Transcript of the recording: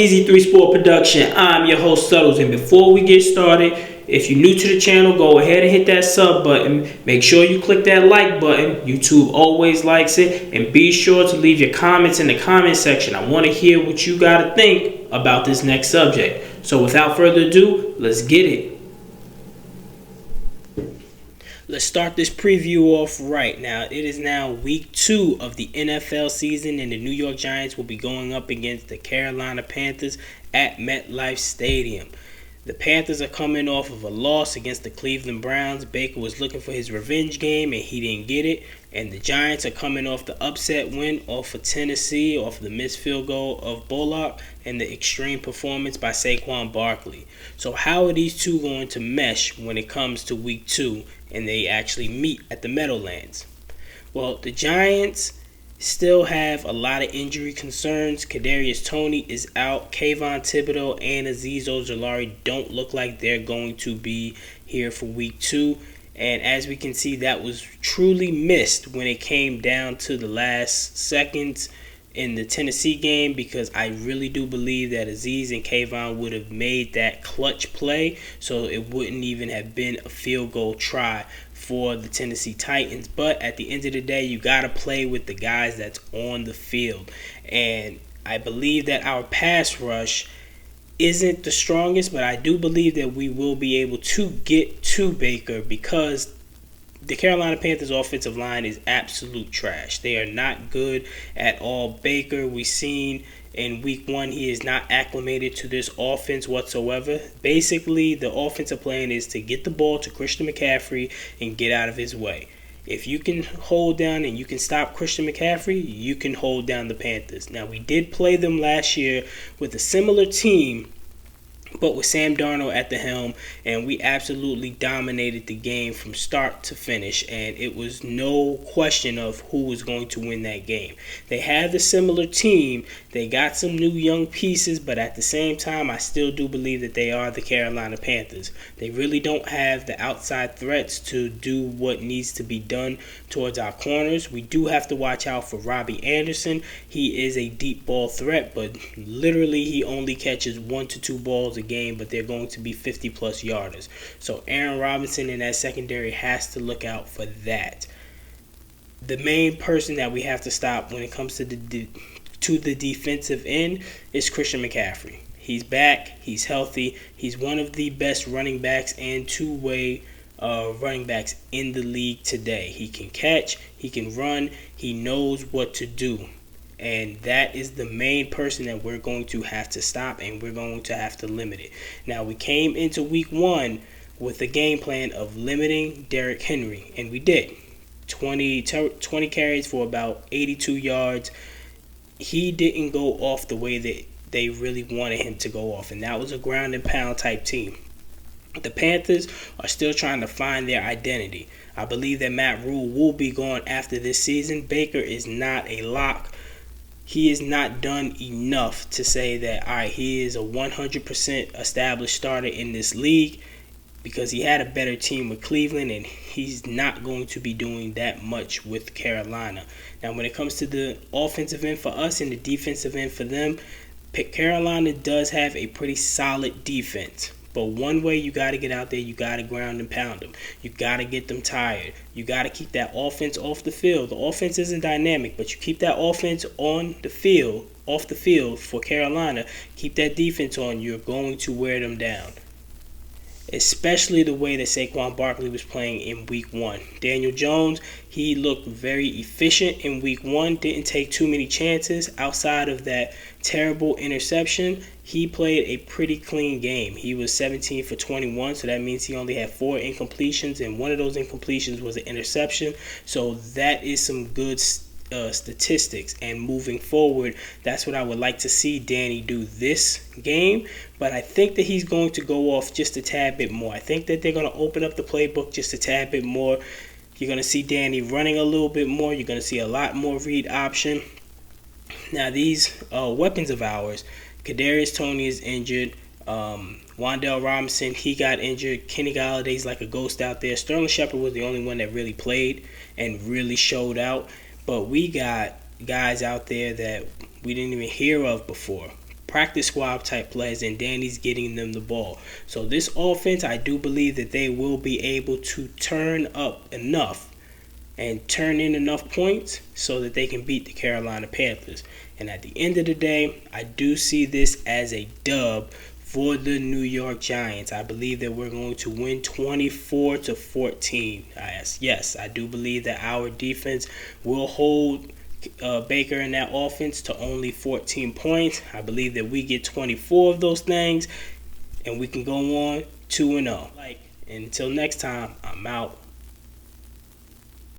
Easy 3 Sport Production. I'm your host, Suttles, and before we get started, if you're new to the channel, go ahead and hit that sub button. Make sure you click that like button. YouTube always likes it. And be sure to leave your comments in the comment section. I want to hear what you got to think about this next subject. So without further ado, let's get it. Let's start this preview off right now. It is now week 2 of the NFL season, and the New York Giants will be going up against the Carolina Panthers at MetLife Stadium. The Panthers are coming off of a loss against the Cleveland Browns. Baker was looking for his revenge game, and he didn't get it. And the Giants are coming off the upset win off of Tennessee, off of the missed field goal of Bullock, and the extreme performance by Saquon Barkley. So how are these two going to mesh when it comes to week 2 and they actually meet at the Meadowlands? Well, the Giants still have a lot of injury concerns. Kadarius Toney is out. Kayvon Thibodeau and Azeez Ojulari don't look like they're going to be here for week 2. And as we can see, that was truly missed when it came down to the last seconds in the Tennessee game, because I really do believe that Azeez and Kayvon would have made that clutch play, so it wouldn't even have been a field goal try for the Tennessee Titans. But at the end of the day, you got to play with the guys that's on the field. And I believe that our pass rush isn't the strongest, but I do believe that we will be able to get to Baker, because the Carolina Panthers offensive line is absolute trash. They are not good at all. Baker, we've seen in week 1, he is not acclimated to this offense whatsoever. Basically, the offensive plan is to get the ball to Christian McCaffrey and get out of his way. If you can hold down and you can stop Christian McCaffrey, you can hold down the Panthers. Now, we did play them last year with a similar team, but with Sam Darnold at the helm, and we absolutely dominated the game from start to finish, and it was no question of who was going to win that game. They had the similar team. They got some new young pieces, but at the same time, I still do believe that they are the Carolina Panthers. They really don't have the outside threats to do what needs to be done towards our corners. We do have to watch out for Robbie Anderson. He is a deep ball threat, but literally he only catches 1 to 2 balls a game, but they're going to be 50-plus yarders. So Aaron Robinson in that secondary has to look out for that. The main person that we have to stop when it comes to the defensive end is Christian McCaffrey. He's back. He's healthy. He's one of the best running backs and two-way running backs in the league today. He can catch. He can run. He knows what to do. And that is the main person that we're going to have to stop, and we're going to have to limit it. Now, we came into week 1 with a game plan of limiting Derrick Henry, and we did. 20 carries for about 82 yards. He didn't go off the way that they really wanted him to go off, and that was a ground and pound type team. The Panthers are still trying to find their identity. I believe that Matt Rule will be gone after this season. Baker is not a lock. He is not done enough to say that, all right, he is a 100% established starter in this league, because he had a better team with Cleveland, and he's not going to be doing that much with Carolina. Now, when it comes to the offensive end for us and the defensive end for them, Carolina does have a pretty solid defense. But one way you got to get out there, you got to ground and pound them. You got to get them tired. You got to keep that offense off the field. The offense isn't dynamic, but you keep that offense on the field, off the field for Carolina. Keep that defense on. You're going to wear them down. Especially the way that Saquon Barkley was playing in week 1. Daniel Jones, he looked very efficient in week 1. Didn't take too many chances. Outside of that terrible interception, he played a pretty clean game. He was 17 for 21, so that means he only had 4 incompletions, and one of those incompletions was an interception. So that is some good statistics, and moving forward, that's what I would like to see Danny do this game. But I think that he's going to go off just a tad bit more. I think that they're going to open up the playbook just a tad bit more. You're going to see Danny running a little bit more. You're going to see a lot more read option. Now, these weapons of ours, Kadarius Toney is injured. Wan'Dale Robinson, he got injured. Kenny Galladay's like a ghost out there. Sterling Shepard was the only one that really played and really showed out. But we got guys out there that we didn't even hear of before. practice squad type players, and Danny's getting them the ball. So this offense, I do believe that they will be able to turn up enough and turn in enough points so that they can beat the Carolina Panthers. And at the end of the day, I do see this as a dub for the New York Giants. I believe that we're going to win 24-14. Yes, I do believe that our defense will hold Baker and that offense to only 14 points. I believe that we get 24 of those things, and we can go on 2-0. Until next time, I'm out.